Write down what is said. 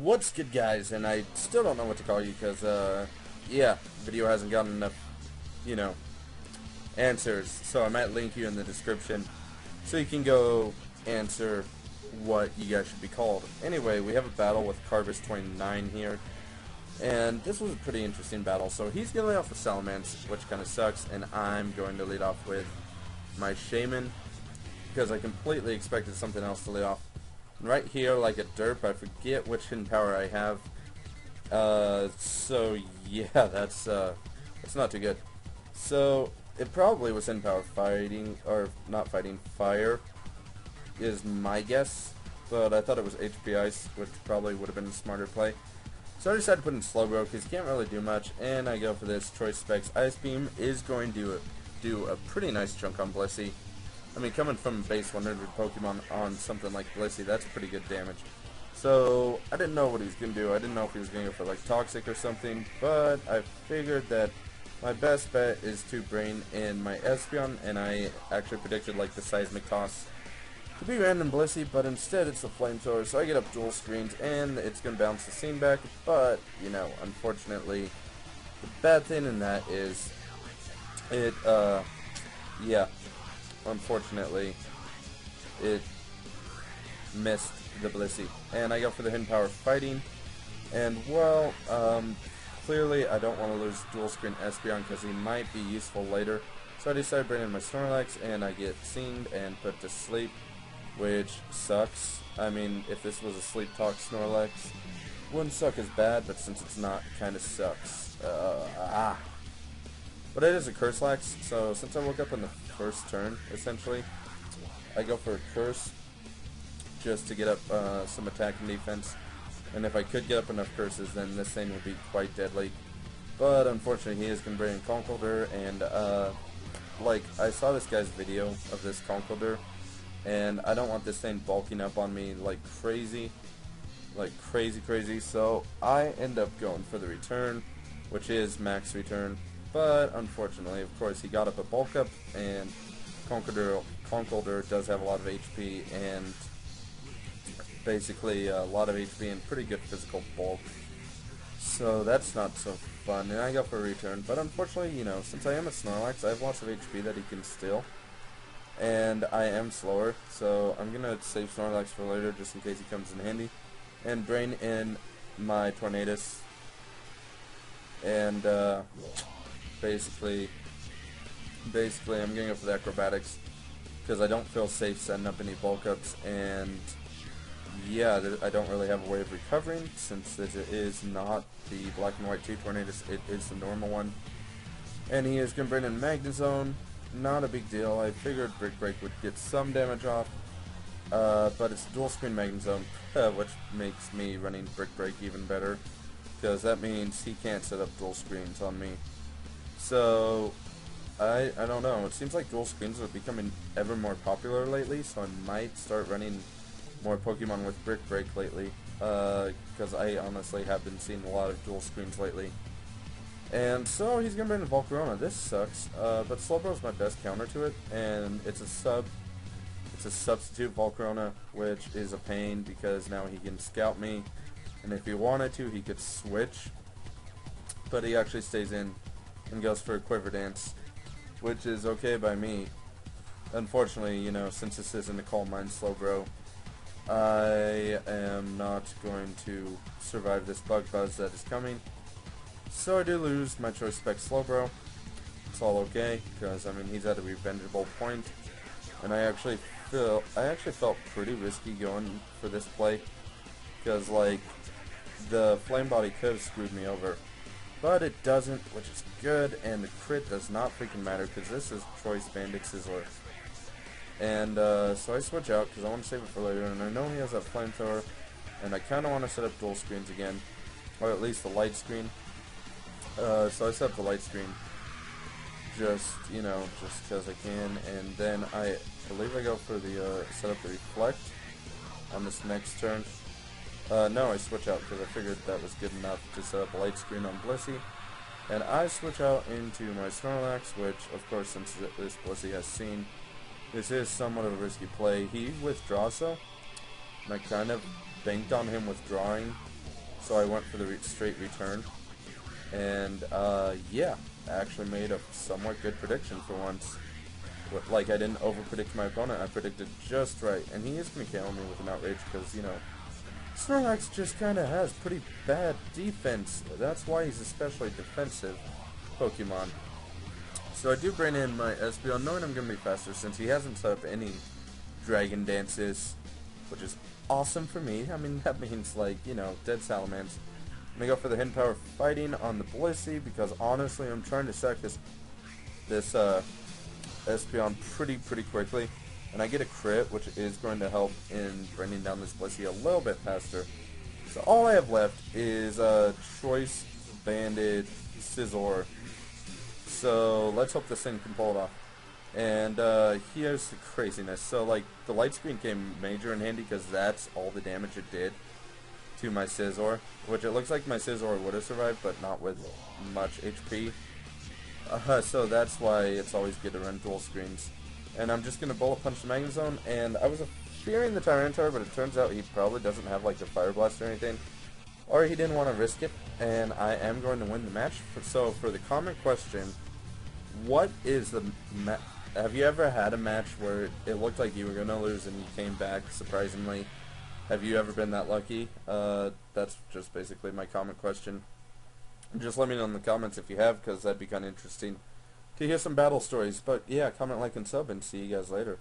What's good, guys? And I still don't know what to call you because, yeah, video hasn't gotten enough, answers. So I might link you in the description so you can go answer what you guys should be called. Anyway, we have a battle with Carvis29 here. And this was a pretty interesting battle. So he's going to lead off with Salamence, which kind of sucks. And I'm going to lead off with my Shaman because I completely expected something else to lead off. Right here, like a derp, I forget which hidden power I have. So yeah, that's not too good. So it probably was hidden power fighting, or not fighting, fire is my guess. But I thought it was HP Ice, which probably would have been a smarter play. So I decided to put in Slowbro because he can't really do much, and I go for this. Choice Specs Ice Beam is going to do a pretty nice chunk on Blissey. I mean, coming from base 100 Pokemon on something like Blissey, that's pretty good damage. So, I didn't know what he was going to do. I didn't know if he was going to go for, like, Toxic or something, but I figured that my best bet is to bring in my Espeon, and I actually predicted, like, the Seismic Toss to be random Blissey, but instead it's the Flamethrower, so I get up dual screens, and it's going to bounce the scene back, but, unfortunately, the bad thing in that is, unfortunately, it missed the Blissey. And I go for the hidden power fighting. And, well, clearly I don't want to lose dual screen Espeon because he might be useful later. So I decide to bring in my Snorlax, and I get seened and put to sleep, which sucks. I mean, if this was a sleep talk Snorlax, wouldn't suck as bad, but since it's not, it kind of sucks. But it is a Curselax, so since I woke up in the first turn, essentially, I go for a Curse just to get up some attack and defense. And if I could get up enough Curses, then this thing would be quite deadly. But unfortunately, he is going to bring in Conkeldurr, and I saw this guy's video of this Conkeldurr, and I don't want this thing bulking up on me like crazy. So I end up going for the return, which is max return. But unfortunately, of course, he got up a bulk up, and Conkeldurr does have a lot of HP, and basically a lot of HP and pretty good physical bulk. So that's not so fun, and I go for a return. But unfortunately, since I am a Snorlax, I have lots of HP that he can steal, and I am slower, so I'm going to save Snorlax for later just in case he comes in handy, and bring in my Tornadus, and basically I'm going to go for the Acrobatics because I don't feel safe setting up any bulk ups, and yeah, I don't really have a way of recovering since it is not the Black and White 2 Tornadus, it is the normal one. And he is going to bring in Magnezone, not a big deal. I figured Brick Break would get some damage off, but it's dual screen Magnezone, which makes me running Brick Break even better because that means he can't set up dual screens on me. So, I don't know. It seems like dual screens are becoming ever more popular lately, so I might start running more Pokemon with Brick Break lately, because I honestly have been seeing a lot of dual screens lately. And so he's going to bring in Volcarona. This sucks, but Slowbro is my best counter to it, and it's a substitute Volcarona, which is a pain because now he can scout me, and if he wanted to, he could switch, but he actually stays in and goes for a Quiver Dance, which is okay by me. Unfortunately, since this isn't a Coal Mine Slowbro, I am not going to survive this Bug Buzz that is coming. So I do lose my Choice Spec Slowbro. It's all okay, because, I mean, he's at a revengeable point, and I actually felt pretty risky going for this play, because, like, the Flame Body could have screwed me over. But it doesn't, which is good, and the crit does not freaking matter because this is Choice Banded Scizor. And so I switch out because I want to save it for later, and I know he has that Flamethrower, and I kind of want to set up dual screens again, or at least the light screen. So I set up the light screen just because I can, and then I believe I go for the set up the Reflect on this next turn. No, I switch out because I figured that was good enough to set up a light screen on Blissey. And I switch out into my Snorlax, which, of course, since this Blissey has seen, this is somewhat of a risky play. He withdraws though, and I kind of banked on him withdrawing so I went for the straight return. And yeah, I actually made a somewhat good prediction for once. Like, I didn't over-predict my opponent, I predicted just right. And he is going to KO me with an Outrage because, you know, Snorlax just kind of has pretty bad defense. That's why he's especially defensive Pokemon. So I do bring in my Espeon, knowing I'm going to be faster since he hasn't set up any Dragon Dances, which is awesome for me. I mean, that means, like, you know, dead Salamence. I'm going to go for the Hidden Power Fighting on the Blissey because, honestly, I'm trying to sack this Espeon pretty quickly. And I get a crit, which is going to help in bringing down this Blissey a little bit faster. So all I have left is Choice Banded Scizor. So let's hope this thing can pull it off. And here's the craziness. So, like, the light screen came major in handy because that's all the damage it did to my Scizor, which it looks like my Scizor would have survived, but not with much HP. So that's why it's always good to run dual screens. And I'm just going to Bullet Punch the Magnezone, and I was fearing the Tyranitar, but it turns out he probably doesn't have, like, the Fire Blast or anything. Or he didn't want to risk it, and I am going to win the match. So for the comment question, what is the have you ever had a match where it looked like you were going to lose and you came back surprisingly? Have you ever been that lucky? That's just basically my comment question. Just let me know in the comments if you have, because that'd be kind of interesting to hear some battle stories. But yeah, comment, like, and sub, and see you guys later.